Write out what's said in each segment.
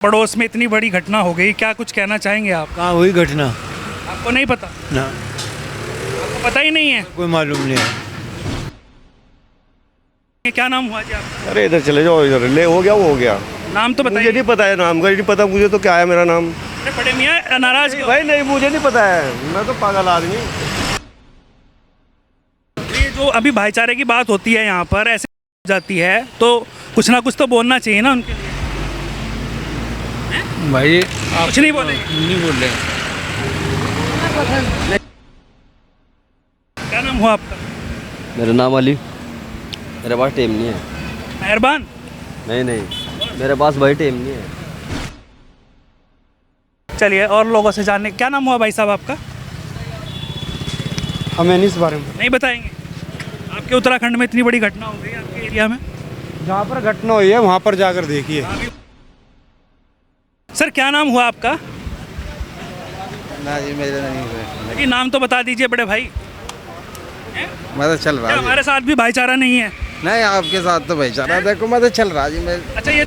पड़ोस में इतनी बड़ी घटना हो गई, क्या कुछ कहना चाहेंगे आप? कहाँ हुई घटना? आपको नहीं पता? ना, आपको पता ही नहीं है? कोई मालूम नहीं है। क्या नाम हुआ जी आपका? अरे इधर चले जाओ, इधर ले हो गया वो हो गया। नाम तो मुझे बताइए। नहीं पता है, नाम का नहीं पता मुझे, तो क्या है मेरा नाम? अरे बड़े मियाँ नाराज क्यों? भाई नहीं, मुझे नहीं पता है, मैं तो पागल आदमी। ये जो अभी भाईचारे की बात होती है यहाँ पर ऐसे जाती है, तो कुछ ना कुछ तो बोलना चाहिए ना उनके लिए। भाई आप कुछ नहीं बोलेंगे? नहीं बोल रहे। क्या नाम हुआ आपका? मेरा नाम अली। मेरे पास टाइम नहीं है। मेहरबान। नहीं नहीं, मेरे पास भाई टाइम नहीं है। चलिए और लोगों से जानने, क्या नाम हुआ भाई साहब आपका? हमें नहीं इस बारे में। नहीं बताएंगे? आपके उत्तराखंड में इतनी बड़ी घटना हो गई आपके एरिया में। जहाँ पर घटना हुई है वहाँ पर जाकर देखिए। सर क्या नाम हुआ आपका? ना जी, मेरे नहीं हुए। ये नाम तो बता दीजिए बड़े भाई। मैं तो चल क्या रहा हमारे साथ भी भाईचारा नहीं है? नहीं, आपके साथ तो भाईचारा देखो, मैं तो चल रहा जी। मैं अच्छा ये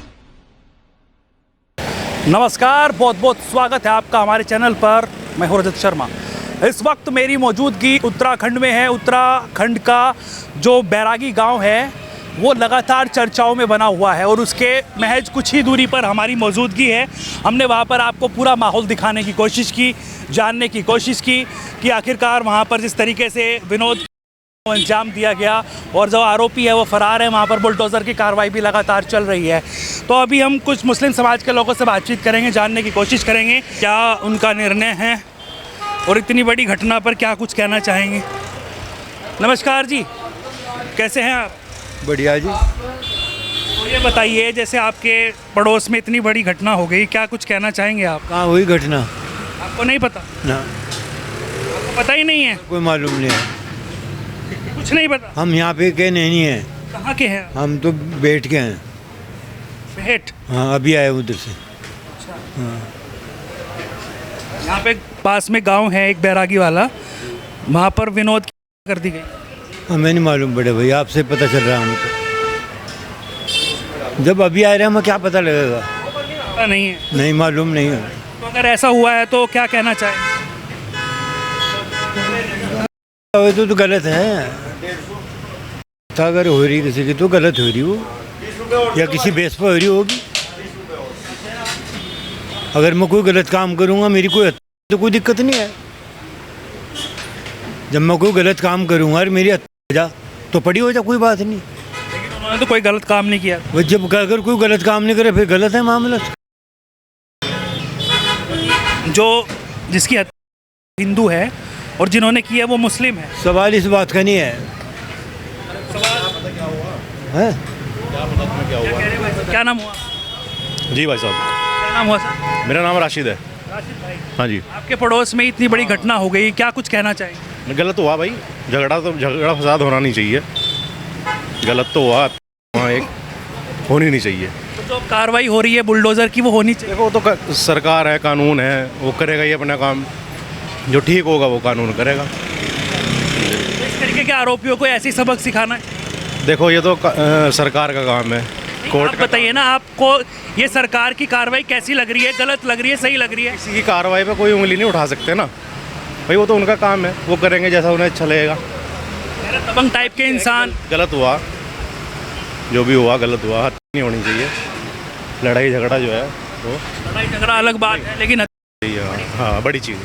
नमस्कार, बहुत बहुत स्वागत है आपका हमारे चैनल पर। मैं हूं रजत शर्मा। इस वक्त मेरी मौजूदगी उत्तराखंड में है। उत्तराखंड का जो बैरागी गांव है वो लगातार चर्चाओं में बना हुआ है और उसके महज कुछ ही दूरी पर हमारी मौजूदगी है। हमने वहाँ पर आपको पूरा माहौल दिखाने की कोशिश की, जानने की कोशिश की कि आखिरकार वहाँ पर जिस तरीके से विनोद को अंजाम दिया गया और जो आरोपी है वो फरार है, वहाँ पर बुलडोज़र की कार्रवाई भी लगातार चल रही है। तो अभी हम कुछ मुस्लिम समाज के लोगों से बातचीत करेंगे, जानने की कोशिश करेंगे क्या उनका निर्णय है और इतनी बड़ी घटना पर क्या कुछ कहना चाहेंगे। नमस्कार जी, कैसे हैं आप? बढ़िया जी। तो ये बताइए, जैसे आपके पड़ोस में इतनी बड़ी घटना हो गई, क्या कुछ कहना चाहेंगे आप? कहाँ हुई घटना? आपको नहीं पता? ना, आपको पता ही नहीं है? कोई मालूम नहीं है। कुछ नहीं पता? हम यहाँ पे के नहीं हैं, कहाँ के हैं? हम तो बैठ के हैं। भेंट। हाँ, अभी आए उधर से। यहाँ पे पास में गांव है एक बैरागी वाला, वहाँ पर विनोद की कर दी गई। हमें नहीं मालूम बड़े भाई, आपसे पता चल रहा है हमें तो। जब अभी आ रहे हैं हमें क्या पता लगेगा? पता नहीं है? नहीं मालूम नहीं है। तो अगर ऐसा हुआ है तो क्या कहना चाहेंगे? तो गलत है। अगर हो रही किसी की तो गलत हो रही हो, या किसी बेस पर हो रही होगी। अगर मैं कोई गलत काम करूँगा, मेरी कोई तो कोई दिक्कत नहीं है। जब मैं कोई गलत काम करूँगा और मेरी हत्या जा तो पड़ी हो जा, कोई बात नहीं। लेकिन उन्होंने तो कोई गलत काम नहीं किया। वो जब अगर कोई गलत काम नहीं करे फिर गलत है मामला। जो जिसकी हत्या हिंदू है और जिन्होंने किया वो मुस्लिम है। सवाल इस बात का नहीं है। हैं? क्या नाम हुआ? जी भाई साहब, क्या नाम हुआ सर? मेरा नाम राशिद है। राशिद भाई, हाँ जी। आपके पड़ोस में इतनी बड़ी घटना हो गई, क्या कुछ कहना चाहेंगे? गलत हुआ भाई, झगड़ा फसाद होना नहीं चाहिए। गलत तो हुआ, वहाँ एक होनी नहीं चाहिए। तो जो कार्रवाई हो रही है बुलडोज़र की वो होनी चाहिए। देखो, वो तो सरकार है, कानून है, वो करेगा ही अपना काम। जो ठीक होगा वो कानून करेगा। तो इस तरीके के आरोपियों को ऐसी सबक सिखाना है। देखो, ये तो सरकार का काम है, कोर्ट आप का। बताइए ना, आपको ये सरकार की कार्रवाई कैसी लग रही है? गलत लग रही है, सही लग रही है? किसी की कार्रवाई पे कोई उंगली नहीं उठा सकते ना भाई, वो तो उनका काम है, वो करेंगे जैसा उन्हें अच्छा लगेगा। दबंग टाइप के इंसान। गलत हुआ, जो भी हुआ गलत हुआ, हत्या नहीं होनी चाहिए। लड़ाई झगड़ा जो है वो लड़ाई झगड़ा अलग बात है, लेकिन हाँ बड़ी चीज़ है।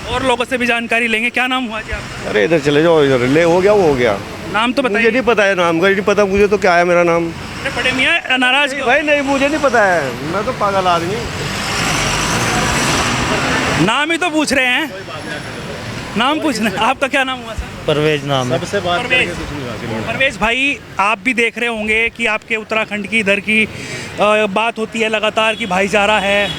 और लोगों से भी जानकारी लेंगे। क्या नाम हुआ जी आपका? अरे इधर चले जाओ, इधर ले हो गया वो हो गया। नाम तो मुझे बताइए। नहीं पता है, नाम का नहीं पता मुझे, तो क्या है मेरा नाम? अरे बड़े मियाँ नाराज क्यों? भाई नहीं, मुझे नहीं पता है, मैं तो पागल आदमी। नाम ही तो पूछ रहे हैं, नाम पूछ रहे हैं। आपका क्या नाम हुआ सर? परवेज नाम है। सबसे बात परवेज। परवेज भाई, आप भी देख रहे होंगे कि आपके उत्तराखंड की इधर की बात होती है लगातार कि भाईचारा है,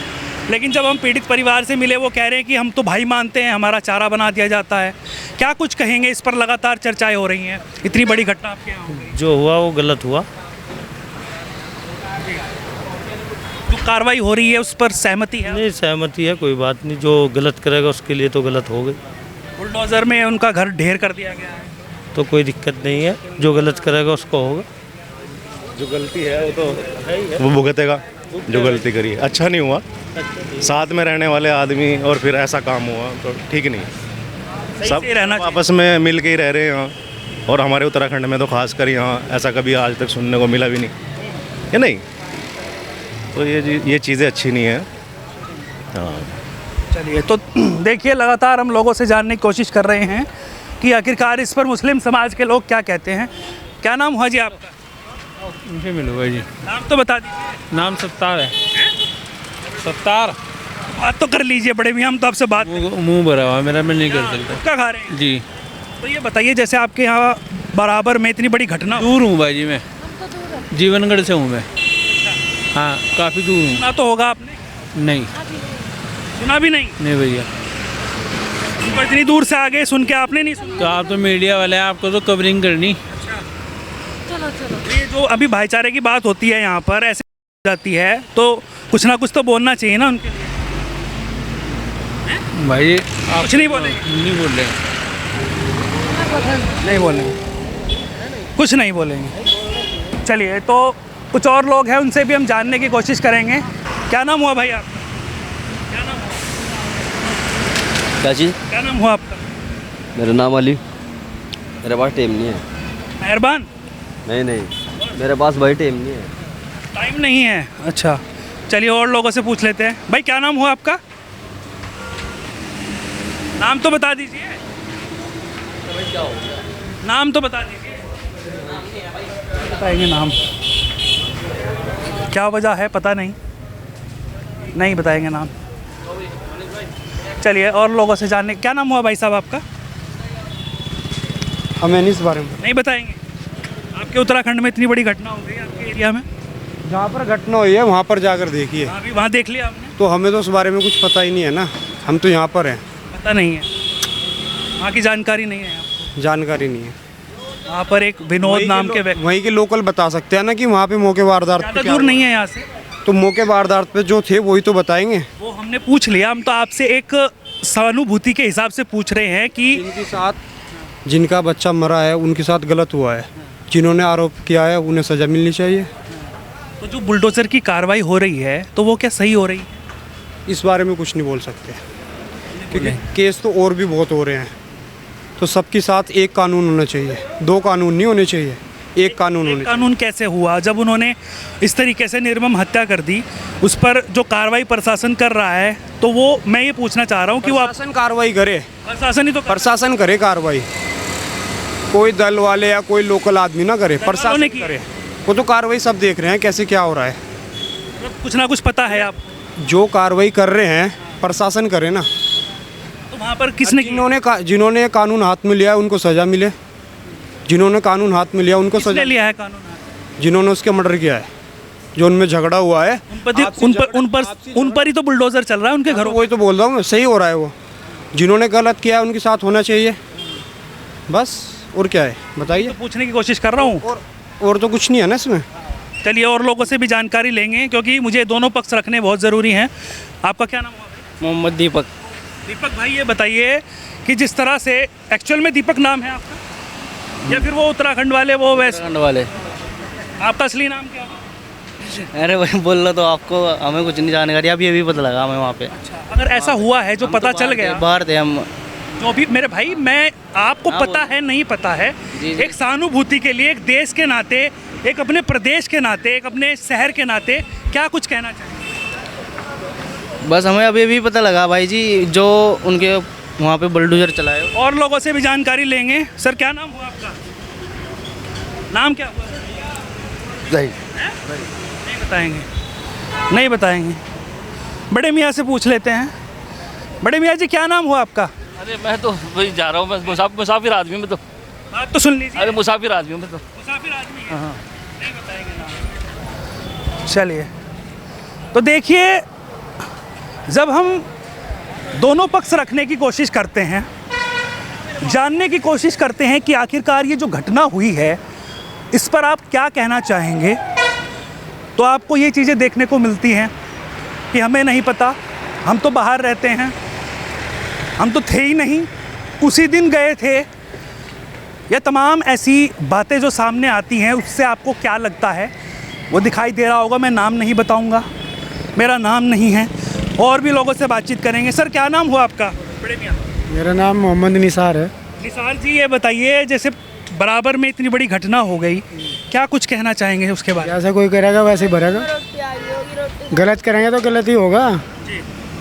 लेकिन जब हम पीड़ित परिवार से मिले वो कह रहे हैं कि हम तो भाई मानते हैं, हमारा चारा बना दिया जाता है। क्या कुछ कहेंगे इस पर? लगातार चर्चाएं हो रही हैं, इतनी बड़ी घटना आपके यहाँ हो गई। जो हुआ वो गलत हुआ। जो कार्रवाई हो रही है उस पर सहमति है? नहीं, सहमति है, कोई बात नहीं। जो गलत करेगा उसके लिए तो गलत हो गई। बुलडोज़र में उनका घर ढेर कर दिया गया है, तो कोई दिक्कत नहीं है। जो गलत करेगा उसको होगा। जो गलती है वो तो है ही है, वो भुगतेगा। जो गलती करी। अच्छा नहीं हुआ, साथ में रहने वाले आदमी और फिर ऐसा काम हुआ तो ठीक नहीं। सब से रहना चाहिए। आपस में मिल के ही रह रहे हैं यहाँ, और हमारे उत्तराखंड में तो खासकर यहाँ ऐसा कभी आज तक सुनने को मिला भी नहीं, या नहीं? तो ये चीज़ें अच्छी नहीं है। हाँ, चलिए, तो देखिए, लगातार हम लोगों से जानने की कोशिश कर रहे हैं कि आखिरकार इस पर मुस्लिम समाज के लोग क्या कहते हैं। क्या नाम हुआ जी आपका? मुझे मिलूंगा जी। नाम तो बता दीजिए। नाम सत्तार है। सत्तार। बात तो कर लीजिए बड़े भैया, हम तो आपसे बात मुंह भरा हुआ है मेरा, मैं नहीं कर सकता क्या खा रहे हैं जी। तो ये बताइए, जैसे आपके यहाँ बराबर में इतनी बड़ी घटना दूर हूँ भाई जी, मैं जीवनगढ़ से हूँ मैं। हाँ, काफ़ी दूर हूँ। सुना तो होगा आपने? नहीं सुना भी नहीं? नहीं भैया। तो इतनी दूर से आ गए, सुन के आपने नहीं सुना? तो आप तो मीडिया वाले हैं, आपको तो कवरिंग करनी। ये जो अभी भाईचारे की बात होती है यहाँ पर, ऐसे जाती है तो कुछ ना कुछ तो बोलना चाहिए ना उनके लिए। भाई आप कुछ नहीं बोलेंगे? नहीं बोल रहे। नहीं बोलेंगे, कुछ नहीं बोलेंगे। चलिए, तो कुछ और लोग हैं, उनसे भी हम जानने की कोशिश करेंगे। क्या नाम हुआ भाई आपका? क्या नाम हुआ? क्या चीज़? क्या नाम हुआ आपका? मेरा नाम अली। मेरे पास टाइम नहीं है। मेहरबान। नहीं, मेरे पास भाई टाइम नहीं है। टाइम नहीं है? अच्छा, चलिए और लोगों से पूछ लेते हैं। भाई क्या नाम हुआ आपका? नाम तो बता दीजिए। नाम तो बता दीजिए। बताएंगे नाम? क्या वजह है पता नहीं बताएंगे नाम। चलिए और लोगों से जानने। क्या नाम हुआ भाई साहब आपका? हमें नहीं इस बारे में। नहीं बताएंगे? आपके उत्तराखंड में इतनी बड़ी घटना हो गई आपके एरिया में? जहाँ पर घटना हुई है वहाँ पर जाकर देखिए। अभी वहाँ देख लिया आपने? तो हमें तो उस बारे में कुछ पता ही नहीं है ना, हम तो यहाँ पर हैं। पता नहीं है, वहाँ की जानकारी नहीं है आपको? जानकारी नहीं है। वहाँ पर एक विनोद नाम के व्यक्ति, वहीं के लोकल बता सकते हैं ना कि वहाँ पे मौके वारदात ज़्यादा दूर नहीं है यहाँ से। तो मौके वारदात पे जो थे वही तो बताएंगे। वो हमने पूछ लिया, हम तो आपसे एक सहानुभूति के हिसाब से पूछ रहे हैं कि जिनके साथ जिनका बच्चा मरा है उनके साथ गलत हुआ है, जिन्होंने आरोप किया है उन्हें सज़ा मिलनी चाहिए। तो जो बुलडोज़र की कार्रवाई हो रही है तो वो क्या सही हो रही है? इस बारे में कुछ नहीं बोल सकते, क्योंकि केस तो और भी बहुत हो रहे हैं। तो सबके साथ एक कानून होना चाहिए, दो कानून नहीं होने चाहिए, एक कानून होने चाहिए। कानून कैसे हुआ जब उन्होंने इस तरीके से निर्मम हत्या कर दी? उस पर जो कार्रवाई प्रशासन कर रहा है, तो वो मैं ये पूछना चाह रहा हूँ कि वो प्रशासन कार्रवाई करे, प्रशासन ही तो प्रशासन करे कार्रवाई, कोई दल वाले या कोई लोकल आदमी ना करे, प्रशासन की करे। वो तो कार्रवाई सब देख रहे हैं कैसे क्या हो रहा है। कुछ ना कुछ पता है आप? जो कार्रवाई कर रहे हैं प्रशासन करे ना। तो वहाँ पर किसने जिन्होंने कानून हाथ में लिया उनको सज़ा मिले, जिन्होंने कानून हाथ में लिया उनको सज़ा। लिया है कानून? जिन्होंने उसके मर्डर किया है, जो उनमें झगड़ा हुआ है, उन पर ही तो बुलडोजर चल रहा है उनके घरों। वही तो बोल रहा हूँ मैं, सही हो रहा है। वो जिन्होंने गलत किया है उनके साथ होना चाहिए, बस। और क्या है बताइए? तो पूछने की कोशिश कर रहा हूँ। और तो कुछ नहीं है ना इसमें। चलिए और लोगों से भी जानकारी लेंगे, क्योंकि मुझे दोनों पक्ष रखने बहुत ज़रूरी हैं। आपका क्या नाम हुआ भाई? मोहम्मद दीपक। दीपक भाई, ये बताइए कि जिस तरह से एक्चुअल में दीपक नाम है आपका, या फिर वो उत्तराखंड वाले वो वैसे? वाले। आपका असली नाम क्या है? अरे वही बोल रहा, तो आपको हमें कुछ नहीं जानकारी, अभी अभी पता लगा हमें वहाँ पे। अगर ऐसा हुआ है जो पता चल गया, बाहर थे हम। जो भी मेरे भाई, मैं आपको पता है नहीं पता है, एक सहानुभूति के लिए, एक देश के नाते, एक अपने प्रदेश के नाते, एक अपने शहर के नाते, क्या कुछ कहना चाहिए? बस हमें अभी अभी पता लगा भाई जी, जो उनके वहाँ पे बुलडोजर चलाए। और लोगों से भी जानकारी लेंगे। सर क्या नाम हुआ आपका? नाम क्या हुआ? नहीं बताएंगे? नहीं बताएंगे। बड़े मियाँ से पूछ लेते हैं। बड़े मियाँ जी, क्या नाम हुआ आपका? अरे मैं तो वही जा रहा हूँ, मैं मुसाफिर आदमी हूँ मैं तो। बात तो सुन लीजिए। अरे मुसाफिर आदमी हूँ मैं तो। मुसाफिर आदमी है? नहीं बताएंगे नाम। चलिए, तो देखिए, जब हम दोनों पक्ष रखने की कोशिश करते हैं, जानने की कोशिश करते हैं कि आखिरकार ये जो घटना हुई है इस पर आप क्या कहना चाहेंगे, तो आपको ये चीज़ें देखने को मिलती हैं कि हमें नहीं पता, हम तो बाहर रहते हैं, हम तो थे ही नहीं, उसी दिन गए थे। ये तमाम ऐसी बातें जो सामने आती हैं, उससे आपको क्या लगता है वो दिखाई दे रहा होगा। मैं नाम नहीं बताऊंगा, मेरा नाम नहीं है। और भी लोगों से बातचीत करेंगे। सर क्या नाम हुआ आपका? बड़े मियाँ। मेरा नाम मोहम्मद निसार है। निसार जी, ये बताइए जैसे बराबर में इतनी बड़ी घटना हो गई, क्या कुछ कहना चाहेंगे उसके बारे में? जैसा कोई करेगा वैसे ही भरेगा। गलत करेंगे तो गलत ही होगा।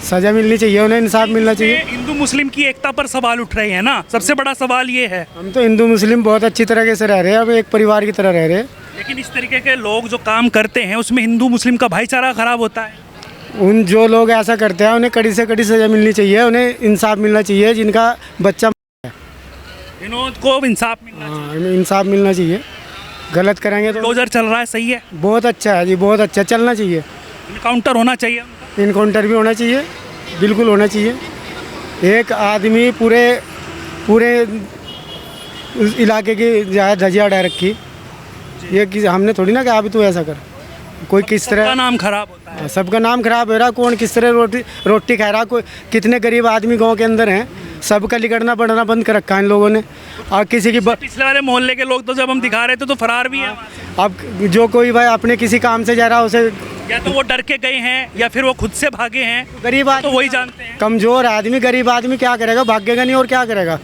सजा मिलनी चाहिए उन्हें, इंसाफ मिलना चाहिए। हिंदू मुस्लिम की एकता पर सवाल उठ रहे हैं ना, सबसे बड़ा सवाल ये है। हम तो हिंदू मुस्लिम बहुत अच्छी तरीके से रह रहे हैं, अब एक परिवार की तरह रह रहे हैं। लेकिन इस तरीके के लोग जो काम करते हैं उसमें हिंदू मुस्लिम का भाईचारा खराब होता है। उन जो लोग ऐसा करते हैं उन्हें कड़ी से कड़ी सजा मिलनी चाहिए, उन्हें इंसाफ मिलना चाहिए। जिनका बच्चा विनोद को इंसाफ मिलना चाहिए। इन्हें इंसाफ मिलना चाहिए। गलत करेंगे तो बुलडोजर चल रहा है, सही है। बहुत अच्छा है जी, बहुत अच्छा चलना चाहिए। इनकाउंटर होना चाहिए। इनकाउंटर भी होना चाहिए, बिल्कुल होना चाहिए। एक आदमी पूरे उस इलाके की धजिया उड़ा रखी, ये कि हमने थोड़ी ना कहा अभी तू ऐसा कर। कोई किस तरह सबका नाम खराब होता है। सबका नाम खराब हो रहा, कौन किस तरह रोटी खा रहा, कोई कितने गरीब आदमी गांव के अंदर हैं, सबका लिकड़ना पड़ना बंद कर रखा है इन लोगों ने। और किसी की पिछले वाले मोहल्ले के लोग तो जब हम दिखा रहे थे तो फरार भी है। अब जो कोई भाई अपने किसी काम से जा रहा है उसे, या तो वो डर के गए हैं या फिर वो खुद से भागे हैं, गरीब आदमी तो वही जानते हैं। कमजोर आदमी गरीब आदमी क्या करेगा, भागेगा नहीं और क्या करेगा।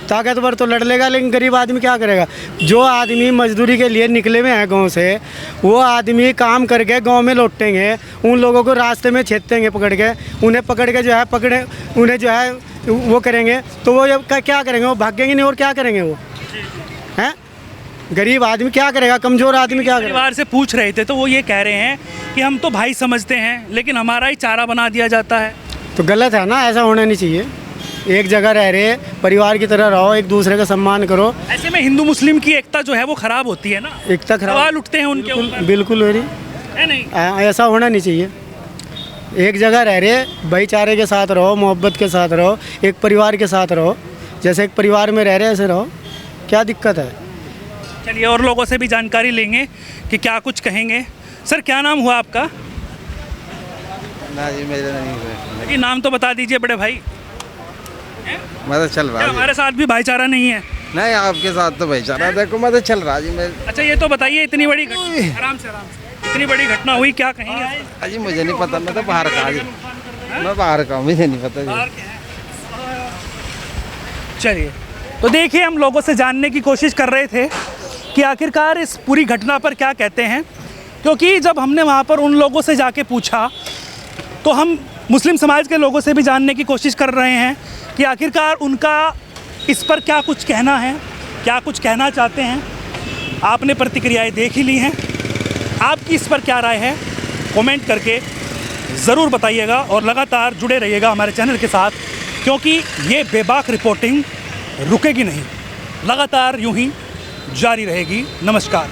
ताकतवर तो लड़ लेगा, लेकिन गरीब आदमी क्या करेगा। जो आदमी मजदूरी के लिए निकले हुए हैं गांव से, वो आदमी काम करके गांव में लौटेंगे, उन लोगों को रास्ते में छेदेंगे पकड़ के, उन्हें पकड़ के जो है उन्हें जो है वो करेंगे, तो वो क्या करेंगे, वो भागेंगे नहीं और क्या करेंगे वो हैं। गरीब आदमी क्या करेगा, कमज़ोर आदमी क्या करेगा। परिवार से पूछ रहे थे तो वो ये कह रहे हैं कि हम तो भाई समझते हैं लेकिन हमारा ही चारा बना दिया जाता है। तो गलत है ना, ऐसा होना नहीं चाहिए। एक जगह रह रहे, परिवार की तरह रहो, एक दूसरे का सम्मान करो। ऐसे में हिंदू मुस्लिम की एकता जो है वो खराब होती है ना, एकता खराब, सवाल उठते हैं उनके ऊपर। बिल्कुल हो रही है नहीं, ऐसा होना नहीं चाहिए। एक जगह रह रहे, भाईचारे के साथ रहो, मोहब्बत के साथ रहो, एक परिवार के साथ रहो, जैसे एक परिवार में रह रहे ऐसे रहो, क्या दिक्कत है। चलिए और लोगों से भी जानकारी लेंगे कि क्या कुछ कहेंगे। सर क्या नाम हुआ आपका? ना जी मेरे नहीं हुए। ये नाम तो बता दीजिए बड़े भाई। मैं तो चल रहा क्या हमारे साथ भी भाईचारा नहीं है? नहीं, आपके साथ तो भाईचारा देखो, मैं तो चल रहा जी। मैं अच्छा ये तो बताइए, इतनी बड़ी आराम से इतनी बड़ी घटना हुई, क्या कहेंगे? अजी मुझे नहीं पता, मैं तो बाहर का जी, मैं बाहर का हूँ, मुझे नहीं पता जी। चलिए तो देखिए, हम लोगों से जानने की कोशिश कर रहे थे कि आखिरकार इस पूरी घटना पर क्या कहते हैं, क्योंकि जब हमने वहाँ पर उन लोगों से जाके पूछा तो हम मुस्लिम समाज के लोगों से भी जानने की कोशिश कर रहे हैं कि आखिरकार उनका इस पर क्या कुछ कहना है, क्या कुछ कहना चाहते हैं। आपने प्रतिक्रियाएं देख ही ली हैं, आपकी इस पर क्या राय है कमेंट करके ज़रूर बताइएगा और लगातार जुड़े रहिएगा हमारे चैनल के साथ, क्योंकि ये बेबाक रिपोर्टिंग रुकेगी नहीं, लगातार यूं ही जारी रहेगी। नमस्कार।